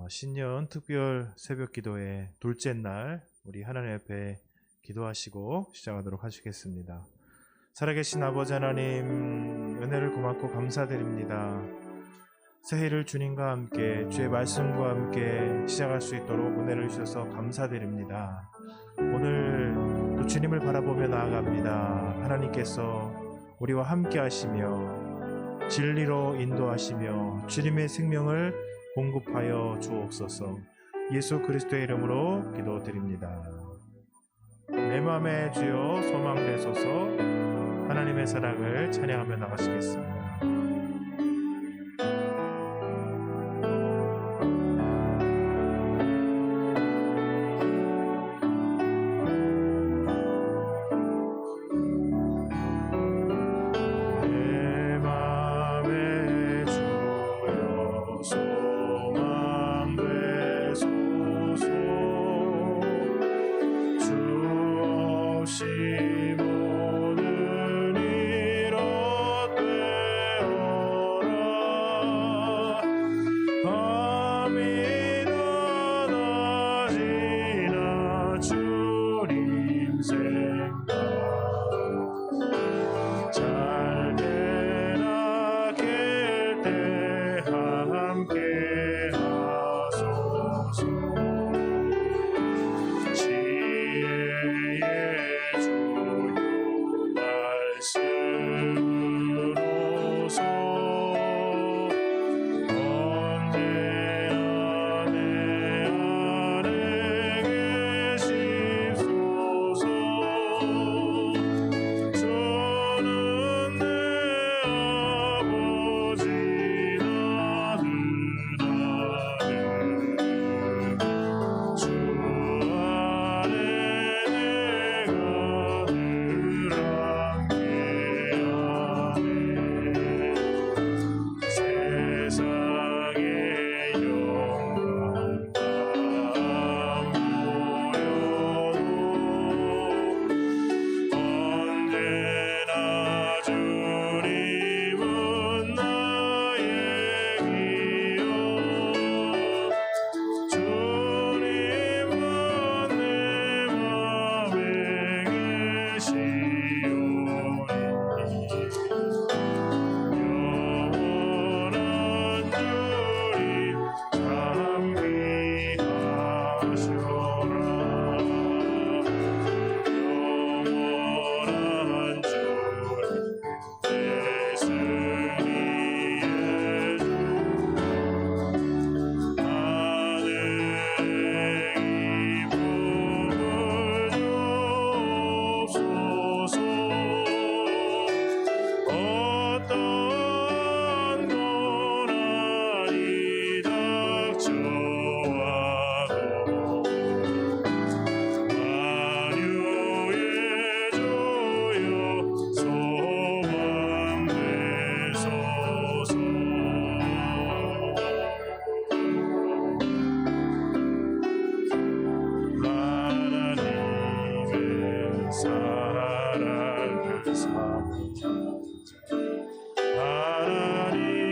신년 특별 새벽 기도의 둘째 날 우리 하나님 앞에 기도하시고 시작하도록 하시겠습니다. 살아계신 아버지 하나님, 은혜를 고맙고 감사드립니다. 새해를 주님과 함께 주의 말씀과 함께 시작할 수 있도록 은혜를 주셔서 감사드립니다. 오늘 또 주님을 바라보며 나아갑니다. 하나님께서 우리와 함께 하시며 진리로 인도하시며 주님의 생명을 공급하여 주옵소서. 예수 그리스도의 이름으로 기도드립니다. 내 마음의 주여 소망 되소서. 하나님의 사랑을 찬양하며 나가시겠습니다.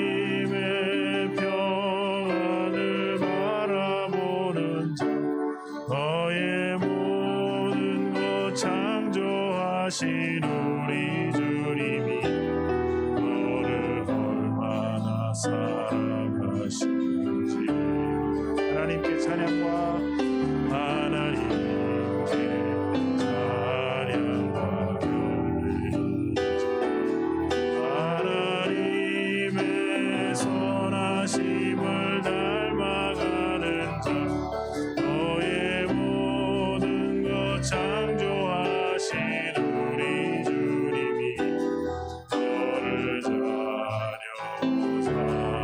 하나님의 평안을 바라보는 자, 너의 모든 것 창조하신 우리 주님이 너를 얼마나 사랑하시는지. 하나님께 찬양과 선하심을 닮아가는 자, 너의 모든 것 창조하신 우리 주님이 너를 자녀 삼으시니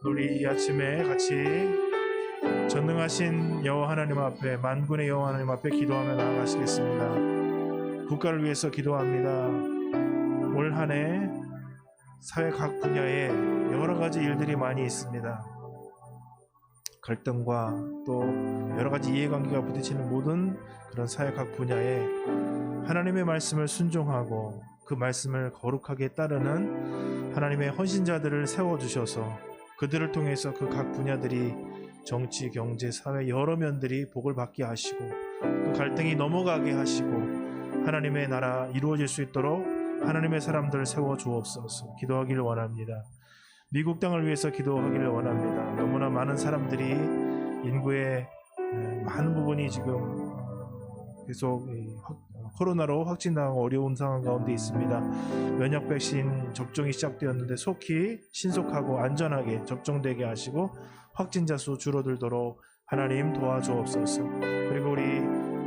우리 이 아침에 같이 전능하신 여호와 하나님 앞에, 만군의 여호와 하나님 앞에 기도하며 나아가시겠습니다. 국가를 위해서 기도합니다. 올 한 해 사회 각 분야에 여러 가지 일들이 많이 있습니다. 갈등과 또 여러 가지 이해관계가 부딪히는 모든 그런 사회 각 분야에 하나님의 말씀을 순종하고 그 말씀을 거룩하게 따르는 하나님의 헌신자들을 세워주셔서 그들을 통해서 그 각 분야들이 정치, 경제, 사회 여러 면들이 복을 받게 하시고 그 갈등이 넘어가게 하시고 하나님의 나라 이루어질 수 있도록 하나님의 사람들을 세워주옵소서. 기도하기를 원합니다. 미국 땅을 위해서 기도하기를 원합니다. 너무나 많은 사람들이 인구의 많은 부분이 지금 계속 코로나로 확진당하고 어려운 상황 가운데 있습니다. 면역 백신 접종이 시작되었는데 속히 신속하고 안전하게 접종되게 하시고 확진자 수 줄어들도록 하나님 도와주옵소서. 그리고 우리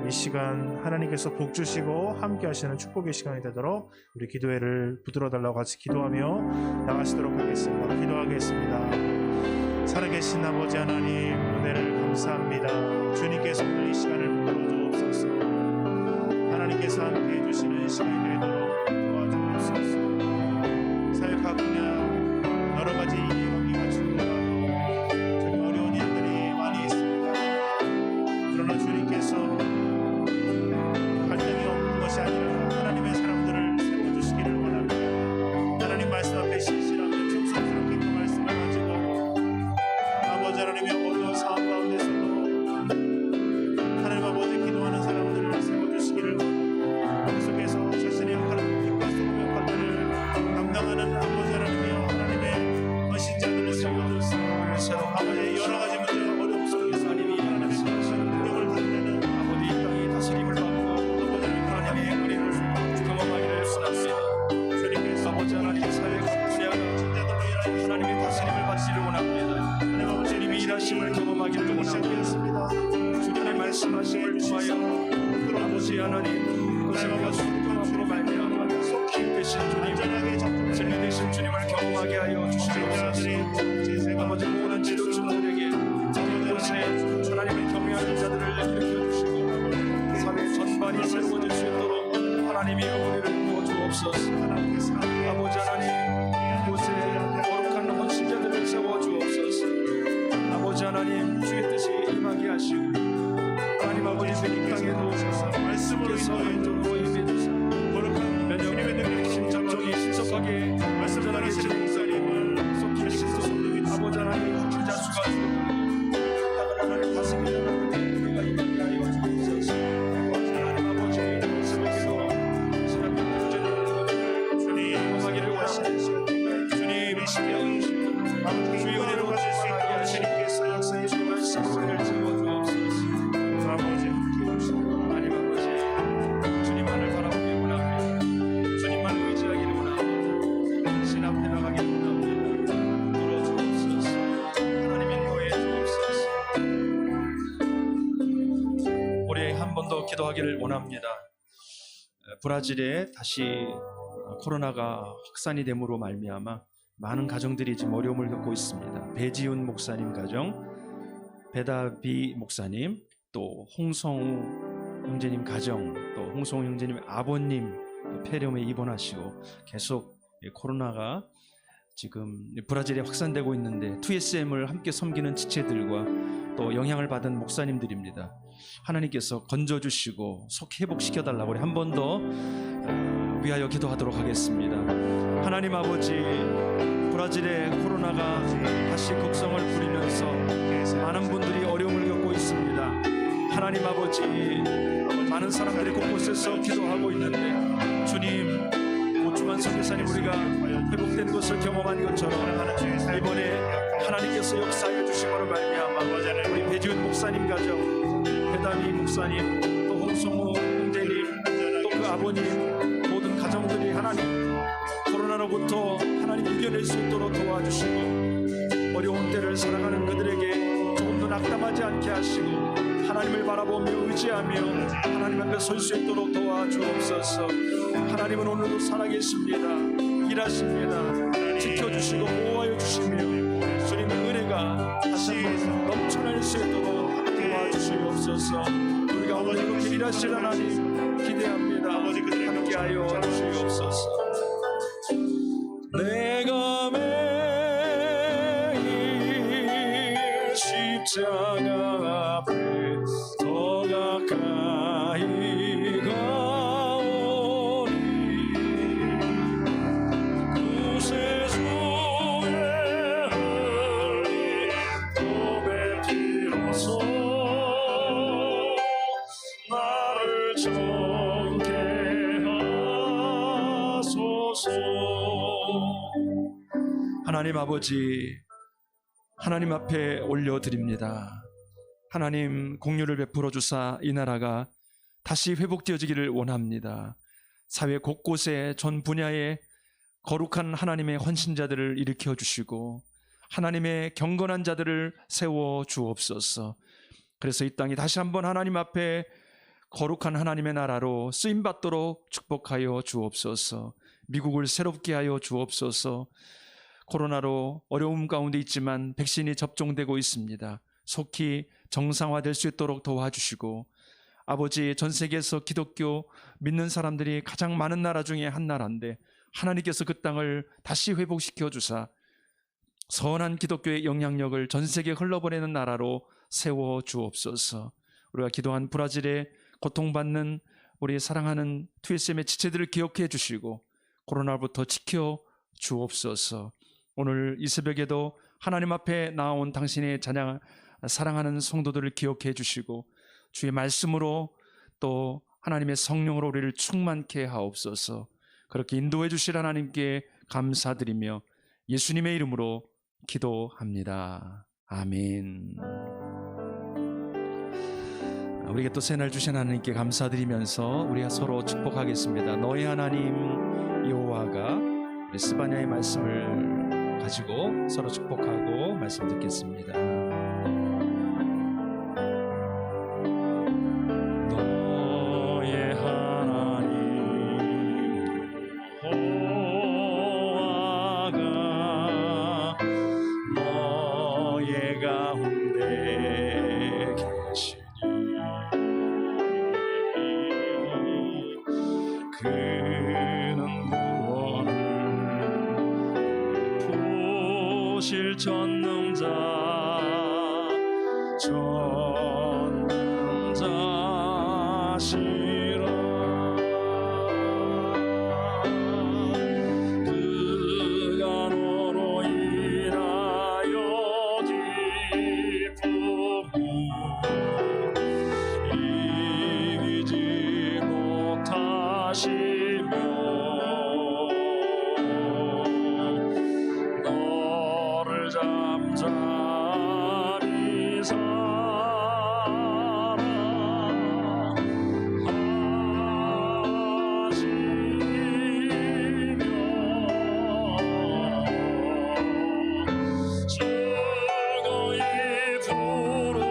이 시간 하나님께서 복 주시고 함께 하시는 축복의 시간이 되도록 우리 기도회를 붙들어 달라고 같이 기도하며 나가시도록 하겠습니다. 기도하겠습니다. 살아계신 아버지 하나님, 은혜를 감사합니다. 주님께서 오늘 이 시간을 붙들어 주옵소서. 하나님께서 함께 해주시는 시간이 되도록 도와주옵소서. 사회 각 분야 여러 가지 이해관계가 충돌하고 정말 어려운 일들이 많이 있습니다. 그러나 주님께서 갈등이 없는 것이 아니라 하나님의 사람들을 세워주시기를 원합니다. 하나님 말씀 앞에 신실하며 충성스럽게 그 말씀을 가지고 아버지 하나님의 어려운 상황 가운데서도 하나님 아버지 기도하는 사람들을 세워주시기를 원합니다. 그 속에서 자신의 역할을, 빛과 소금 역할들을 담당하는 아버지 하나님이여, 하나님의 헌신자들을 세워주시고 아버지의 여러 가지 문제와 어려움 속에서 하나님의 능력을 드러내는 아버지 이 땅이 다스림을 받고 하나님의 은혜를 경험하기를 원합니다. 아버지 하나님 사회 각 분야가 하나님의 다스림을 받기를 원합니다. 주님의 일하심을 경험하기를 원합니다. 주님의 말씀하심을 통하여 아버지 하나님 그것을 우리가 순종함으로 말미암아 속히 계신 주님, 진리 되신 주님을 경험하게 하여 주시옵소서. 아버지 모든 지도자들에게 이곳에 하나님을 경외하는 자들을 일으켜 주시고 사회 전반이 새로워질 수 있도록 하나님이 은혜를 부어 주옵소서. 아버지 하나님 이곳에 거룩한 헌신자들을 세워 주옵소서. 아버지 하나님 주의 뜻이 임하게 하시고 하나님 아버지 이 땅에도 말씀으로 성령으로 임해 주사 면역 백신 접종이 신속하게 전하게 목사님을 속히 신속 아버지 하나님 확진자 수가 줄어들고 하나님 다스리는 우리가 임하게 하여 주옵소서. 하나님 아버지 새벽에도 신학교 교제를 주님 경험하기를 원하시는 주님 십자가의 주의 은혜로 충만하게 하시니께서 역사의 주의 말씀을 지어 주옵소서. 아버지 하나님 아버지 주님만을 바라보기 원합니다. 주님만 의지하기를 원합니다. 신 앞에 나가기를 원합니다. 들어주옵소서. 하나님 인도해 주옵소서. 우리 한 번 더 기도하기를 원합니다. 브라질에 다시 코로나가 확산이 됨으로 말미암아 많은 가정들이 지금 어려움을 겪고 있습니다. 배지훈 목사님 가정, 배다비 목사님, 또 홍성우 형제님 가정, 또 홍성우 형제님 아버님 폐렴에 입원하시고 계속 코로나가 지금 브라질에 확산되고 있는데 2SM을 함께 섬기는 지체들과 또 영향을 받은 목사님들입니다. 하나님께서 건져주시고 속 회복시켜달라고 우리 한 번 더 위하여 기도하도록 하겠습니다. 하나님 아버지, 브라질의 코로나가 다시 극성을 부리면서 많은 분들이 어려움을 겪고 있습니다. 하나님 아버지, 많은 사람들이 곳곳에서 기도하고 있는데 주님, 오충환 선교사님 우리가 회복된 것을 경험한 것처럼 이번에 하나님께서 역사해 주심으로 말미암아 우리 배지훈 목사님 가정, 배다미 목사님, 또 홍성우 형제님, 또 그 아버님 모든 가정들이 하나님 코로나로부터 하나님 이겨낼 수 있도록 도와주시고 어려운 때를 살아가는 그들에게 조금 더 낙담하지 않게 하시고 하나님을 바라보며 의지하며 하나님 앞에 설 수 있도록 도와주옵소서. 하나님은 오늘도 살아계십니다. 일하십니다. 지켜주시고 보호하여 주시며 주님의 은혜가 다시 한번 넘쳐날 수 있도록 도와주시옵소서. 우리가 오늘 이렇게 일하실 하나님 기대합니다. 함께하여 주시옵소서. 내가 매일 십자가 앞에 더 가까이 가오니 구세주의 흘린 보배 피로써 나를 정케 하소서. 하나님 아버지, 하나님 앞에 올려드립니다. 하나님 공유를 베풀어 주사 이 나라가 다시 회복되어지기를 원합니다. 사회 곳곳에 전 분야에 거룩한 하나님의 헌신자들을 일으켜 주시고 하나님의 경건한 자들을 세워 주옵소서. 그래서 이 땅이 다시 한번 하나님 앞에 거룩한 하나님의 나라로 쓰임받도록 축복하여 주옵소서. 미국을 새롭게 하여 주옵소서. 코로나로 어려움 가운데 있지만 백신이 접종되고 있습니다. 속히 정상화될 수 있도록 도와주시고 아버지, 전 세계에서 기독교 믿는 사람들이 가장 많은 나라 중에 한 나라인데 하나님께서 그 땅을 다시 회복시켜 주사 선한 기독교의 영향력을 전 세계에 흘러보내는 나라로 세워 주옵소서. 우리가 기도한 브라질에 고통받는 우리 사랑하는 TSM의 지체들을 기억해 주시고 코로나부터 지켜 주옵소서. 오늘 이 새벽에도 하나님 앞에 나온 당신의 찬양 사랑하는 성도들을 기억해 주시고 주의 말씀으로 또 하나님의 성령으로 우리를 충만케 하옵소서. 그렇게 인도해 주실 하나님께 감사드리며 예수님의 이름으로 기도합니다. 아멘. 우리에게 또 새날 주신 하나님께 감사드리면서 우리가 서로 축복하겠습니다. 너희 하나님 여호와가 스바냐의 말씀을 가지고 서로 축복하고 말씀 듣겠습니다. 너의 하나님 여호와가 너의 가운데 계시니 그는 구원을 전능자 전능자시라. 그가 너로 인하여 기쁨을 이기지 못하시며 잠잠히 사랑하시며 즐거이 부르며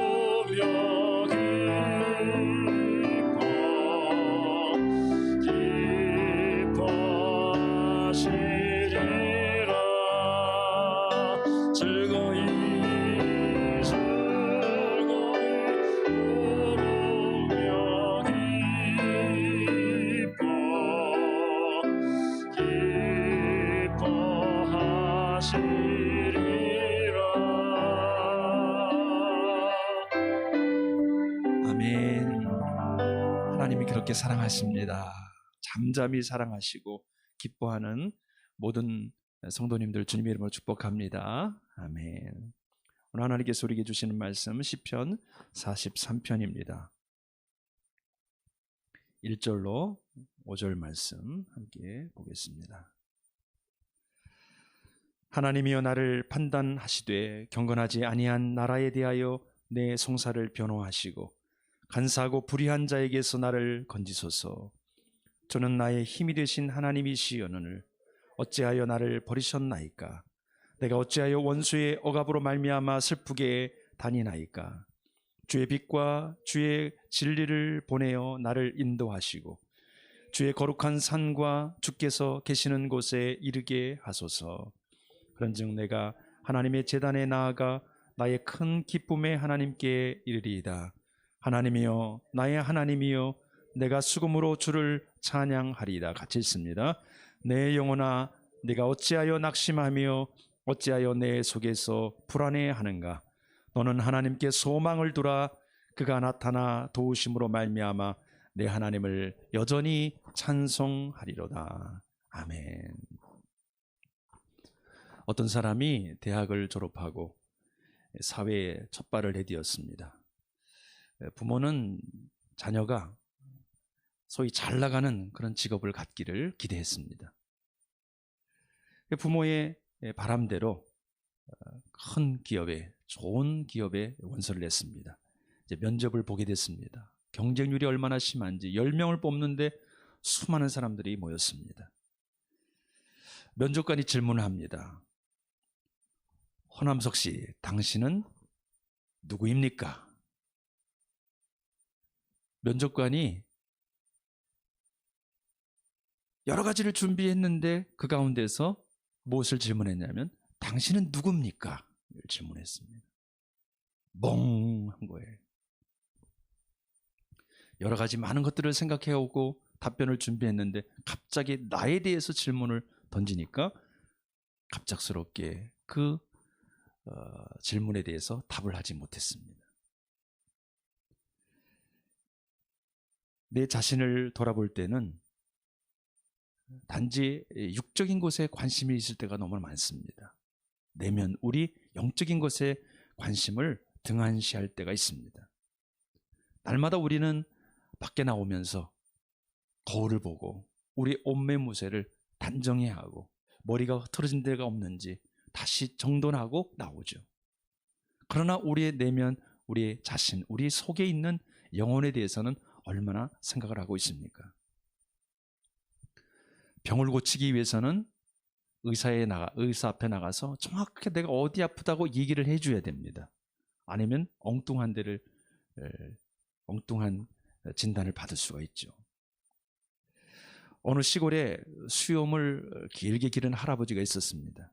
기뻐하시리라. 즐거이 아멘. 하나님이 그렇게 사랑하십니다. 잠잠히 사랑하시고 기뻐하는 모든 성도님들 주님의 이름으로 축복합니다. 아멘. 오늘 하나님께서 우리에게 주시는 말씀 시편 43편입니다. 1절로 5절 말씀 함께 보겠습니다. 하나님이여 나를 판단하시되 경건하지 아니한 나라에 대하여 내 송사를 변호하시고 간사하고 불의한 자에게서 나를 건지소서. 저는 나의 힘이 되신 하나님이시여는 어찌하여 나를 버리셨나이까? 내가 어찌하여 원수의 억압으로 말미암아 슬프게 다니나이까? 주의 빛과 주의 진리를 보내어 나를 인도하시고 주의 거룩한 산과 주께서 계시는 곳에 이르게 하소서. 그런즉 내가 하나님의 제단에 나아가 나의 큰 기쁨에 하나님께 이르리이다. 하나님이여, 나의 하나님이여, 내가 수금으로 주를 찬양하리이다. 같이 읽습니다. 내 영혼아, 네가 어찌하여 낙심하며 어찌하여 내 속에서 불안해하는가? 너는 하나님께 소망을 두라. 그가 나타나 도우심으로 말미암아 내 하나님을 여전히 찬송하리로다. 아멘. 어떤 사람이 대학을 졸업하고 사회에 첫 발을 내디뎠습니다. 부모는 자녀가 소위 잘 나가는 그런 직업을 갖기를 기대했습니다. 부모의 바람대로 큰 기업에, 좋은 기업에 원서를 냈습니다. 이제 면접을 보게 됐습니다. 경쟁률이 얼마나 심한지 10명을 뽑는데 수많은 사람들이 모였습니다. 면접관이 질문을 합니다. 허남석 씨, 당신은 누구입니까? 면접관이 여러 가지를 준비했는데 그 가운데서 무엇을 질문했냐면 당신은 누굽니까? 질문했습니다. 멍한 거예요. 여러 가지 많은 것들을 생각해오고 답변을 준비했는데 갑자기 나에 대해서 질문을 던지니까 갑작스럽게 그 질문에 대해서 답을 하지 못했습니다. 내 자신을 돌아볼 때는 단지 육적인 것에 관심이 있을 때가 너무 많습니다. 내면 우리 영적인 것에 관심을 등한시할 때가 있습니다. 날마다 우리는 밖에 나오면서 거울을 보고 우리 옷매무새를 단정해야 하고 머리가 흐트러진 데가 없는지 다시 정돈하고 나오죠. 그러나 우리의 내면, 우리의 자신, 우리 속에 있는 영혼에 대해서는 얼마나 생각을 하고 있습니까? 병을 고치기 위해서는 의사 앞에 나가서 정확하게 내가 어디 아프다고 얘기를 해줘야 됩니다. 아니면 엉뚱한 진단을 받을 수가 있죠. 어느 시골에 수염을 길게 기른 할아버지가 있었습니다.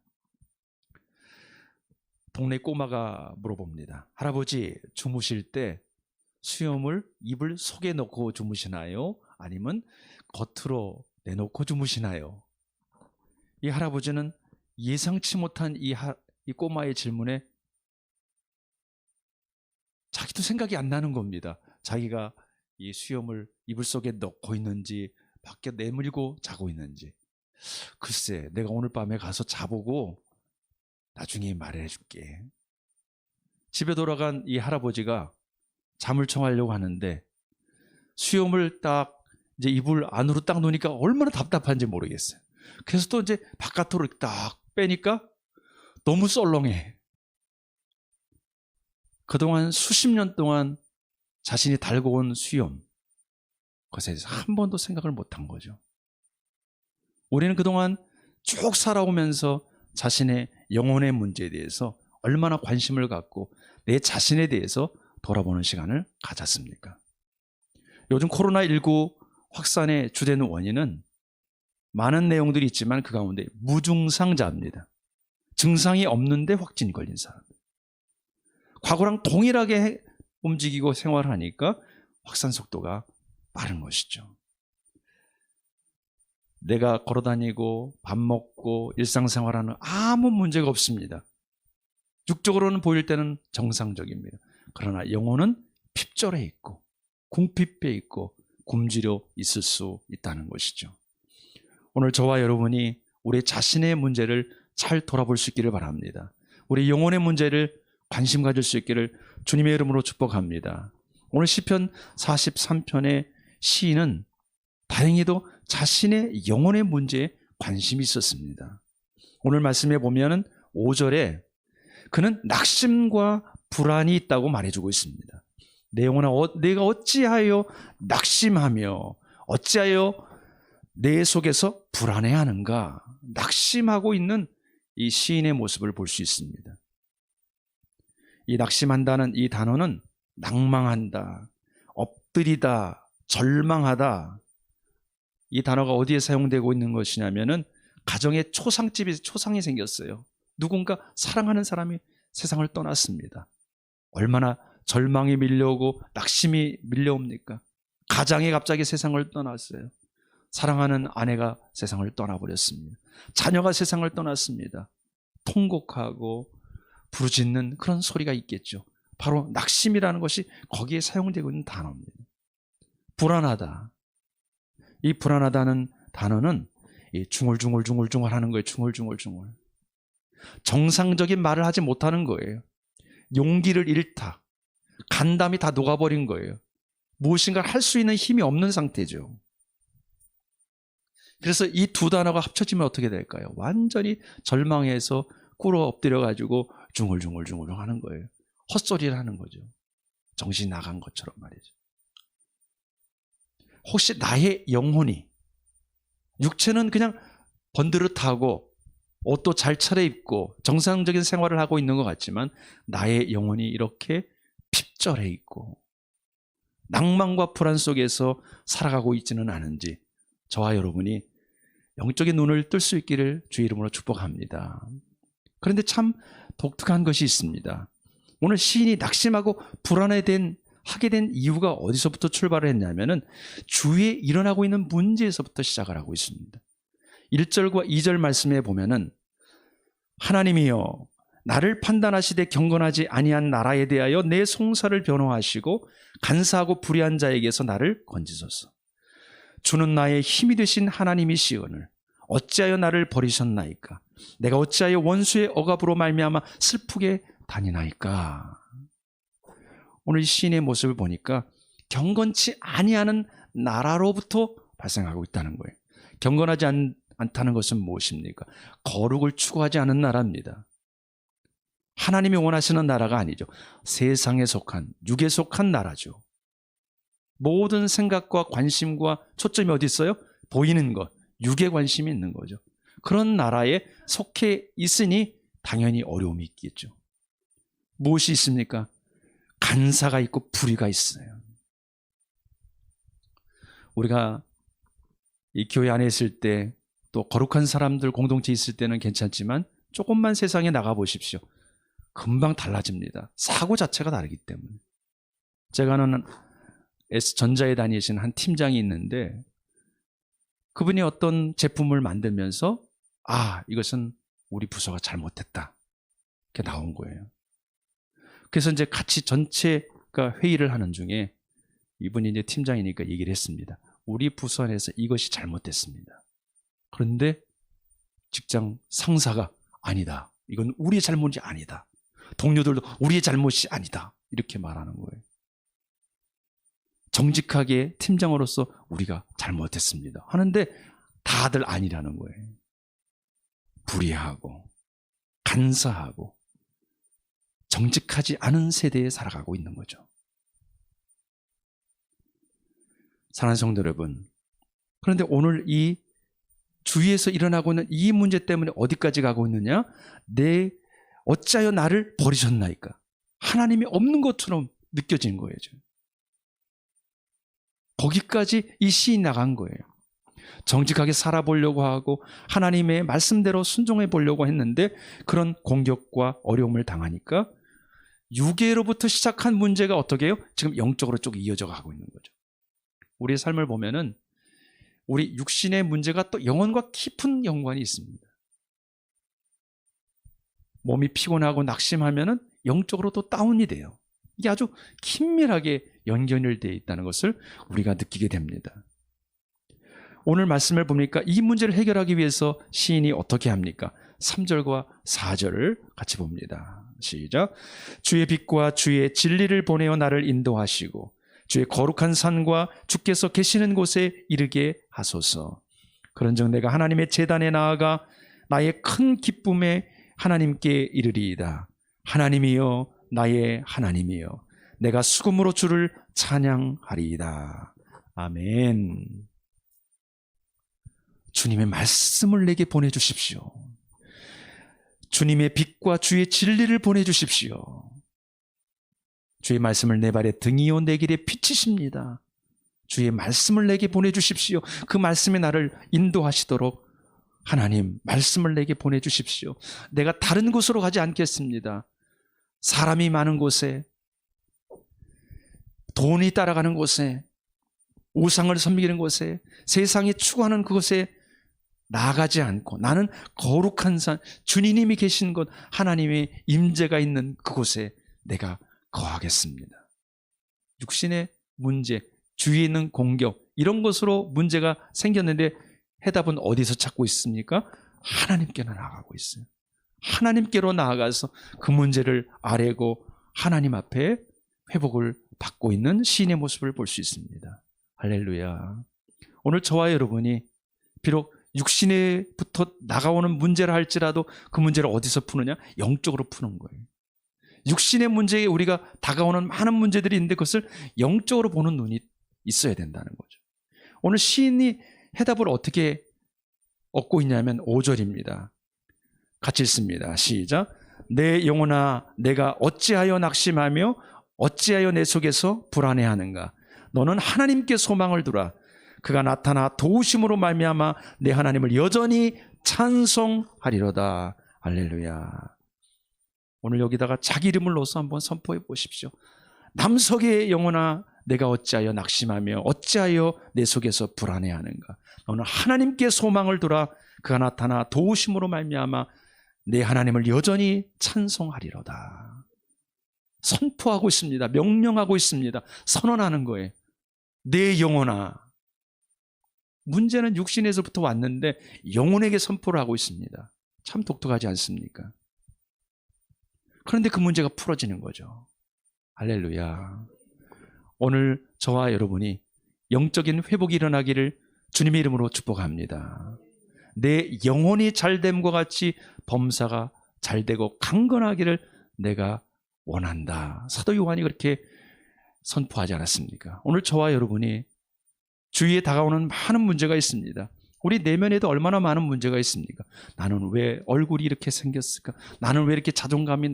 동네 꼬마가 물어봅니다. 할아버지, 주무실 때 수염을 이불 속에 넣고 주무시나요? 아니면 겉으로 내놓고 주무시나요? 이 할아버지는 예상치 못한 이 꼬마의 질문에 자기도 생각이 안 나는 겁니다. 자기가 이 수염을 이불 속에 넣고 있는지 밖에 내밀고 자고 있는지. 글쎄, 내가 오늘 밤에 가서 자보고 나중에 말해 줄게. 집에 돌아간 이 할아버지가 잠을 청하려고 하는데 수염을 딱 이제 이불 안으로 딱 놓으니까 얼마나 답답한지 모르겠어요. 그래서 또 이제 바깥으로 딱 빼니까 너무 썰렁해. 그동안 수십 년 동안 자신이 달고 온 수염, 그것에 대해서 한 번도 생각을 못한 거죠. 우리는 그동안 쭉 살아오면서 자신의 영혼의 문제에 대해서 얼마나 관심을 갖고 내 자신에 대해서 돌아보는 시간을 가졌습니까? 요즘 코로나19 확산의 주된 원인은 많은 내용들이 있지만 그 가운데 무증상자입니다. 증상이 없는데 확진이 걸린 사람. 과거랑 동일하게 움직이고 생활하니까 확산 속도가 빠른 것이죠. 내가 걸어다니고 밥 먹고 일상생활하는 아무 문제가 없습니다. 육적으로는 보일 때는 정상적입니다. 그러나 영혼은 핍절해 있고 궁핍해 있고 굶주려 있을 수 있다는 것이죠. 오늘 저와 여러분이 우리 자신의 문제를 잘 돌아볼 수 있기를 바랍니다. 우리 영혼의 문제를 관심 가질 수 있기를 주님의 이름으로 축복합니다. 오늘 시편 43편의 시인은 다행히도 자신의 영혼의 문제에 관심이 있었습니다. 오늘 말씀에 보면은 5절에 그는 낙심과 불안이 있다고 말해주고 있습니다. 내 영혼아, 내가 어찌하여 낙심하며 어찌하여 내 속에서 불안해하는가? 낙심하고 있는 이 시인의 모습을 볼 수 있습니다. 이 낙심한다는 이 단어는 낭망한다, 엎드리다, 절망하다. 이 단어가 어디에 사용되고 있는 것이냐면은 가정에 초상이 생겼어요. 누군가 사랑하는 사람이 세상을 떠났습니다. 얼마나 절망이 밀려오고 낙심이 밀려옵니까? 가장이 갑자기 세상을 떠났어요. 사랑하는 아내가 세상을 떠나버렸습니다. 자녀가 세상을 떠났습니다. 통곡하고 부르짖는 그런 소리가 있겠죠. 바로 낙심이라는 것이 거기에 사용되고 있는 단어입니다. 불안하다. 이 불안하다는 단어는 중얼중얼 하는 거예요. 중얼중얼. 정상적인 말을 하지 못하는 거예요. 용기를 잃다. 간담이 다 녹아버린 거예요. 무엇인가를 할 수 있는 힘이 없는 상태죠. 그래서 이 두 단어가 합쳐지면 어떻게 될까요? 완전히 절망해서 꿇어 엎드려가지고 중얼중얼 하는 거예요. 헛소리를 하는 거죠. 정신이 나간 것처럼 말이죠. 혹시 나의 영혼이, 육체는 그냥 번드릇하고 옷도 잘 차려입고 정상적인 생활을 하고 있는 것 같지만 나의 영혼이 이렇게 핍절해 있고 낭만과 불안 속에서 살아가고 있지는 않은지 저와 여러분이 영적인 눈을 뜰 수 있기를 주의 이름으로 축복합니다. 그런데 참 독특한 것이 있습니다. 오늘 시인이 낙심하고 하게 된 이유가 어디서부터 출발을 했냐면은 주위에 일어나고 있는 문제에서부터 시작을 하고 있습니다. 1절과 2절 말씀에 보면은 하나님이여 나를 판단하시되 경건하지 아니한 나라에 대하여 내 송사를 변호하시고 간사하고 불의한 자에게서 나를 건지소서. 주는 나의 힘이 되신 하나님이시오늘 어찌하여 나를 버리셨나이까? 내가 어찌하여 원수의 억압으로 말미암아 슬프게 다니나이까? 오늘 시인의 모습을 보니까 경건치 아니하는 나라로부터 발생하고 있다는 거예요. 경건하지 않다는 것은 무엇입니까? 거룩을 추구하지 않은 나라입니다. 하나님이 원하시는 나라가 아니죠. 세상에 속한, 육에 속한 나라죠. 모든 생각과 관심과 초점이 어디 있어요? 보이는 것, 육에 관심이 있는 거죠. 그런 나라에 속해 있으니 당연히 어려움이 있겠죠. 무엇이 있습니까? 간사가 있고 불의가 있어요. 우리가 이 교회 안에 있을 때 또 거룩한 사람들 공동체에 있을 때는 괜찮지만 조금만 세상에 나가 보십시오. 금방 달라집니다. 사고 자체가 다르기 때문에. 제가 아는 S전자에 다니신 한 팀장이 있는데 그분이 어떤 제품을 만들면서 이것은 우리 부서가 잘못했다. 이렇게 나온 거예요. 그래서 이제 같이 전체가 회의를 하는 중에 이분이 이제 팀장이니까 얘기를 했습니다. 우리 부서 안에서 이것이 잘못됐습니다. 그런데 직장 상사가 아니다. 이건 우리의 잘못이 아니다. 동료들도 우리의 잘못이 아니다. 이렇게 말하는 거예요. 정직하게 팀장으로서 우리가 잘못했습니다. 하는데 다들 아니라는 거예요. 불의하고 간사하고 정직하지 않은 세대에 살아가고 있는 거죠. 사랑하는 성도 여러분, 그런데 오늘 이 주위에서 일어나고 있는 이 문제 때문에 어디까지 가고 있느냐? 어찌하여 나를 버리셨나이까? 하나님이 없는 것처럼 느껴지는 거예요. 거기까지 이 시인이 나간 거예요. 정직하게 살아보려고 하고 하나님의 말씀대로 순종해 보려고 했는데 그런 공격과 어려움을 당하니까 육에로부터 시작한 문제가 어떻게 해요? 지금 영적으로 쭉 이어져 가고 있는 거죠. 우리의 삶을 보면은 우리 육신의 문제가 또 영혼과 깊은 연관이 있습니다. 몸이 피곤하고 낙심하면은 영적으로 또 다운이 돼요. 이게 아주 긴밀하게 연결되어 있다는 것을 우리가 느끼게 됩니다. 오늘 말씀을 보니까 이 문제를 해결하기 위해서 시인이 어떻게 합니까? 3절과 4절을 같이 봅니다. 시작. 주의 빛과 주의 진리를 보내어 나를 인도하시고 주의 거룩한 산과 주께서 계시는 곳에 이르게 하소서. 그런즉 내가 하나님의 제단에 나아가 나의 큰 기쁨에 하나님께 이르리이다. 하나님이여 나의 하나님이여 내가 수금으로 주를 찬양하리이다. 아멘. 주님의 말씀을 내게 보내주십시오. 주님의 빛과 주의 진리를 보내주십시오. 주의 말씀을 내 발에 등이요 내 길에 빛이십니다. 주의 말씀을 내게 보내주십시오. 그 말씀이 나를 인도하시도록 하나님 말씀을 내게 보내주십시오. 내가 다른 곳으로 가지 않겠습니다. 사람이 많은 곳에, 돈이 따라가는 곳에, 우상을 섬기는 곳에, 세상이 추구하는 그곳에 나가지 않고 나는 거룩한 산, 주님이 계신 곳, 하나님의 임재가 있는 그곳에 내가 거하겠습니다. 육신의 문제, 주위에 있는 공격, 이런 것으로 문제가 생겼는데 해답은 어디서 찾고 있습니까? 하나님께로 나아가고 있어요. 하나님께로 나아가서 그 문제를 아뢰고 하나님 앞에 회복을 받고 있는 시인의 모습을 볼 수 있습니다. 할렐루야. 오늘 저와 여러분이 비록 육신에부터 나가오는 문제라 할지라도 그 문제를 어디서 푸느냐? 영적으로 푸는 거예요. 육신의 문제에 우리가 다가오는 많은 문제들이 있는데 그것을 영적으로 보는 눈이 있어야 된다는 거죠. 오늘 시인이 해답을 어떻게 얻고 있냐면 5절입니다. 같이 읽습니다. 시작. 내 영혼아 내가 어찌하여 낙심하며 어찌하여 내 속에서 불안해하는가. 너는 하나님께 소망을 두라. 그가 나타나 도우심으로 말미암아 내 하나님을 여전히 찬송하리로다. 할렐루야. 오늘 여기다가 자기 이름을 넣어서 한번 선포해 보십시오. 남석의 영혼아 내가 어찌하여 낙심하며 어찌하여 내 속에서 불안해하는가. 너는 하나님께 소망을 두라. 그가 나타나 도우심으로 말미암아 내 하나님을 여전히 찬송하리로다. 선포하고 있습니다. 명령하고 있습니다. 선언하는 거예요. 내 영혼아. 문제는 육신에서부터 왔는데 영혼에게 선포를 하고 있습니다. 참 독특하지 않습니까? 그런데 그 문제가 풀어지는 거죠. 할렐루야. 오늘 저와 여러분이 영적인 회복이 일어나기를 주님의 이름으로 축복합니다. 내 영혼이 잘됨과 같이 범사가 잘되고 강건하기를 내가 원한다. 사도 요한이 그렇게 선포하지 않았습니까? 오늘 저와 여러분이 주위에 다가오는 많은 문제가 있습니다. 우리 내면에도 얼마나 많은 문제가 있습니까? 나는 왜 얼굴이 이렇게 생겼을까? 나는 왜 이렇게 자존감이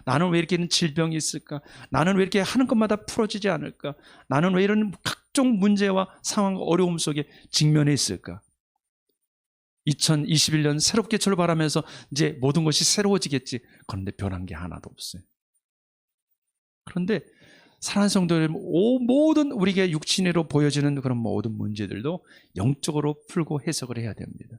나는 왜 이렇게 질병이 있을까? 나는 왜 이렇게 하는 것마다 풀어지지 않을까? 나는 왜 이런 각종 문제와 상황과 어려움 속에 직면해 있을까? 2021년 새롭게 출발하면서 이제 모든 것이 새로워지겠지. 그런데 변한 게 하나도 없어요. 그런데 사랑하는 성도들, 모든 우리에게 육신으로 보여지는 그런 모든 문제들도 영적으로 풀고 해석을 해야 됩니다.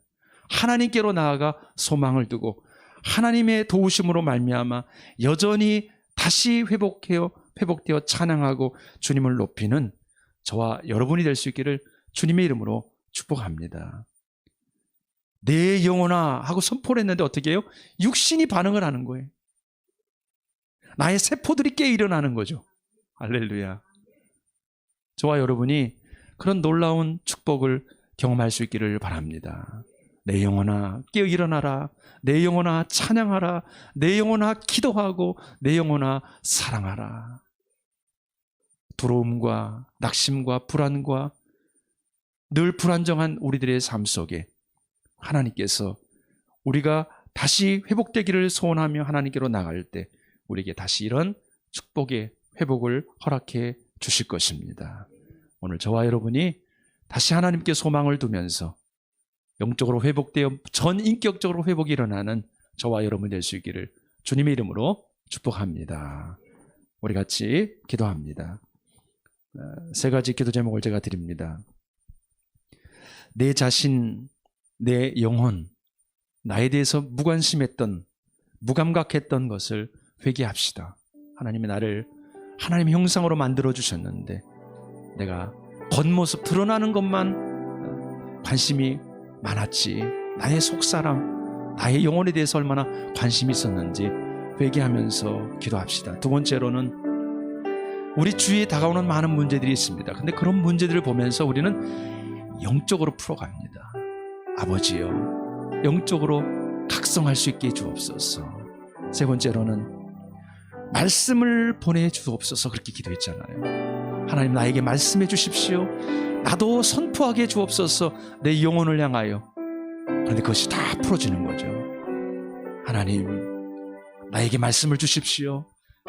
하나님께로 나아가 소망을 두고 하나님의 도우심으로 말미암아 여전히 다시 회복되어 찬양하고 주님을 높이는 저와 여러분이 될 수 있기를 주님의 이름으로 축복합니다. 내 영혼아 하고 선포를 했는데 어떻게 해요? 육신이 반응을 하는 거예요. 나의 세포들이 깨 일어나는 거죠. 할렐루야. 저와 여러분이 그런 놀라운 축복을 경험할 수 있기를 바랍니다. 내 영혼아 깨어 일어나라. 내 영혼아 찬양하라. 내 영혼아 기도하고 내 영혼아 사랑하라. 두려움과 낙심과 불안과 늘 불안정한 우리들의 삶 속에 하나님께서 우리가 다시 회복되기를 소원하며 하나님께로 나갈 때 우리에게 다시 이런 축복의 회복을 허락해 주실 것입니다. 오늘 저와 여러분이 다시 하나님께 소망을 두면서 영적으로 회복되어 전인격적으로 회복이 일어나는 저와 여러분 될 수 있기를 주님의 이름으로 축복합니다. 우리 같이 기도합니다. 세 가지 기도 제목을 제가 드립니다. 내 자신, 내 영혼, 나에 대해서 무관심했던, 무감각했던 것을 회개합시다. 하나님이 나를 하나님의 형상으로 만들어 주셨는데 내가 겉모습 드러나는 것만 관심이 많았지 나의 속사람, 나의 영혼에 대해서 얼마나 관심이 있었는지 회개하면서 기도합시다. 두 번째로는 우리 주위에 다가오는 많은 문제들이 있습니다. 근데 그런 문제들을 보면서 우리는 영적으로 풀어갑니다. 아버지여, 영적으로 각성할 수 있게 해주옵소서. 세 번째로는 말씀을 보내주옵소서. 그렇게 기도했잖아요. 하나님 나에게 말씀해 주십시오. 나도 선포하게 해주옵소서. 내 영혼을 향하여. 그런데 그것이 다 풀어지는 거죠. 하나님 나에게 말씀을 주십시오.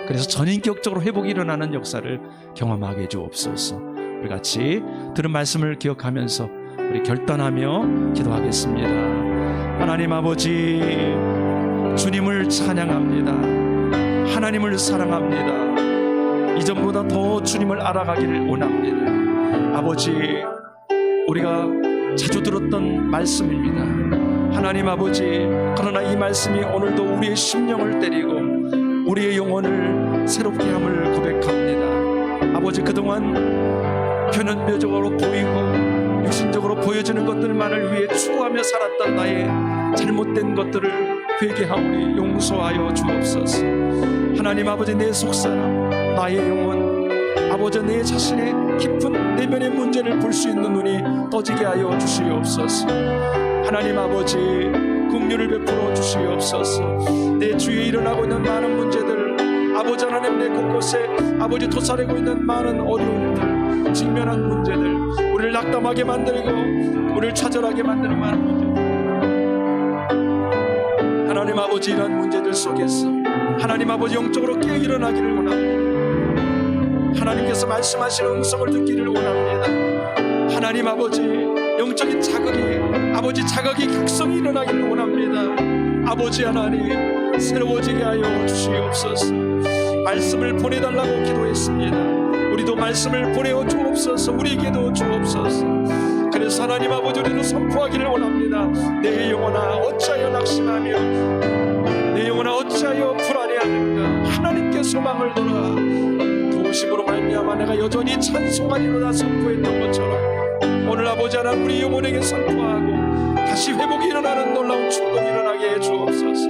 그래서 전인격적으로 회복이 일어나는 역사를 경험하게 해주옵소서. 우리 같이 들은 말씀을 기억하면서 우리 결단하며 기도하겠습니다. 하나님 아버지, 주님을 찬양합니다. 하나님을 사랑합니다. 이전보다 더 주님을 알아가기를 원합니다. 아버지, 우리가 자주 들었던 말씀입니다. 하나님 아버지, 그러나 이 말씀이 오늘도 우리의 심령을 때리고 우리의 영혼을 새롭게 함을 고백합니다. 아버지, 그동안 표면적으로 보이고 육신적으로 보여지는 것들만을 위해 추구하며 살았던 나의 잘못된 것들을 회개하오니 용서하여 주옵소서. 하나님 아버지, 내 속사람, 나의 영혼, 아버지, 내 자신의 깊은 내면의 문제를 볼 수 있는 눈이 떠지게 하여 주시옵소서. 하나님 아버지, 긍휼을 베풀어 주시옵소서. 내 주위에 일어나고 있는 많은 문제들, 아버지 하나님, 내 곳곳에 아버지 도사리고 있는 많은 어려움들, 직면한 문제들, 우리를 낙담하게 만들고 우리를 좌절하게 만드는 많은 문제들, 하나님 아버지, 이러한 문제들 속에서 하나님 아버지 영적으로 깨어 일어나기를 원합니다. 하나님께서 말씀하시는 음성을 듣기를 원합니다. 하나님 아버지, 영적인 자극이 각성이 일어나기를 원합니다. 아버지 하나님, 새로워지게 하여 주시옵소서. 말씀을 보내달라고 기도했습니다. 우리도 말씀을 보내어 주옵소서. 우리에게도 주옵소서. 그래서 하나님 아버지, 우리도 선포하기를 원합니다. 내 영혼아 어찌하여 낙심하며 내 영혼아 어찌하여 불안해하는가. 하나님께 소망을 돌아 도우심으로 말미암아 내가 여전히 찬송하리로다 선포했던 것처럼 오늘 아버지 하나님, 우리 영혼에게 선포하고 다시 회복이 일어나는 놀라운 축복이 일어나게 해 주옵소서.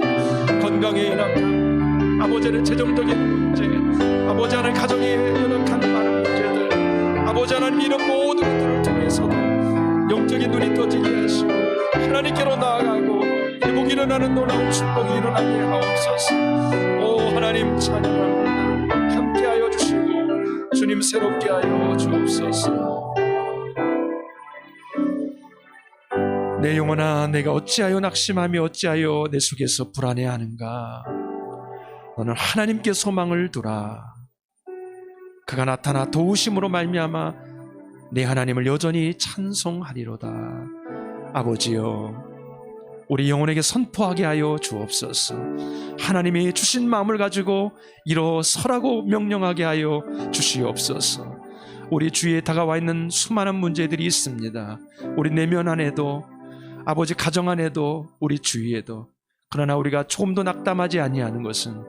건강에 연약한 아버지의 재정적인 문제, 아버지 하나님 가정에 연약한 많은 문제들, 아버지 하나님, 이런 모든 것들을 통해서도 영적인 눈이 떠지게 하시고 하나님께로 나아가고 회복이 일어나는 놀라운 축복이 일어나게 하옵소서. 오 하나님, 찬양합니다. 함께하여 주시고 주님 새롭게 하여 주옵소서. 내 영혼아, 내가 어찌하여 낙심하며 어찌하여 내 속에서 불안해하는가. 너는 하나님께 소망을 두라. 그가 나타나 도우심으로 말미암아 내 하나님을 여전히 찬송하리로다. 아버지여, 우리 영혼에게 선포하게 하여 주옵소서. 하나님이 주신 마음을 가지고 일어서라고 명령하게 하여 주시옵소서. 우리 주위에 다가와 있는 수많은 문제들이 있습니다. 우리 내면 안에도, 아버지 가정 안에도, 우리 주위에도. 그러나 우리가 조금도 낙담하지 아니하는 것은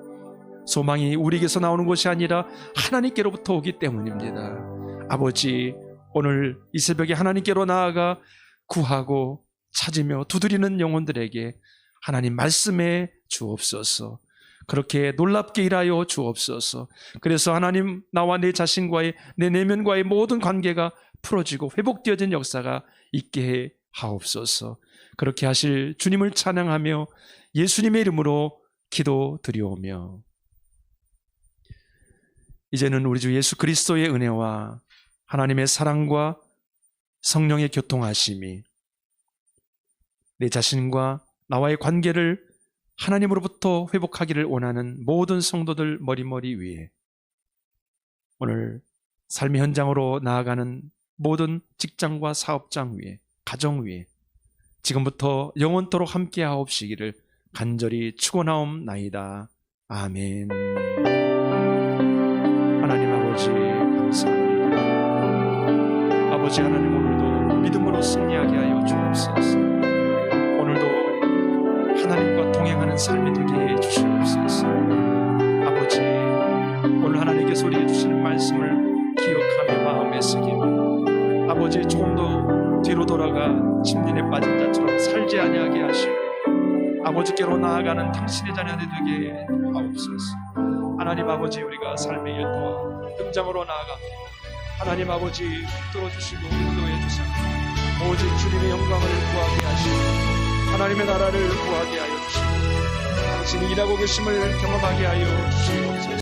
소망이 우리에게서 나오는 것이 아니라 하나님께로부터 오기 때문입니다. 아버지, 오늘 이 새벽에 하나님께로 나아가 구하고 찾으며 두드리는 영혼들에게 하나님 말씀해 주옵소서. 그렇게 놀랍게 일하여 주옵소서. 그래서 하나님, 나와 내 자신과의, 내 내면과의 모든 관계가 풀어지고 회복되어진 역사가 있게 해 하옵소서. 그렇게 하실 주님을 찬양하며 예수님의 이름으로 기도드리오며, 이제는 우리 주 예수 그리스도의 은혜와 하나님의 사랑과 성령의 교통하심이 내 자신과 나와의 관계를 하나님으로부터 회복하기를 원하는 모든 성도들 머리머리 위에, 오늘 삶의 현장으로 나아가는 모든 직장과 사업장 위에, 가정 위에 지금부터 영원토록 함께 하옵시기를 간절히 축원하옵나이다. 아멘. 하나님 아버지, 감사합니다. 아버지 하나님, 오늘도 믿음으로 승리하게 하여 주옵소서. 오늘도 하나님과 동행하는 삶이 되게 해 주시옵소서. 아버지, 오늘 하나님께서 우리에게 주시는 말씀을 기억하며 마음에 새기며, 아버지, 조금 더 뒤로 돌아가 침륜에 빠진 자처럼 살지 아니하게 하시고 아버지께로 나아가는 당신의 자녀들 되게 하옵소서. 하나님 아버지, 우리가 삶의 일터와 현장으로 나아갑니다. 하나님 아버지, 붙들어 주시고 인도해 주사 오직 주님의 영광을 구하게 하시고 하나님의 나라를 구하게 하여 주시고 당신이 일하고 계심을 경험하게 하여 주시옵소서.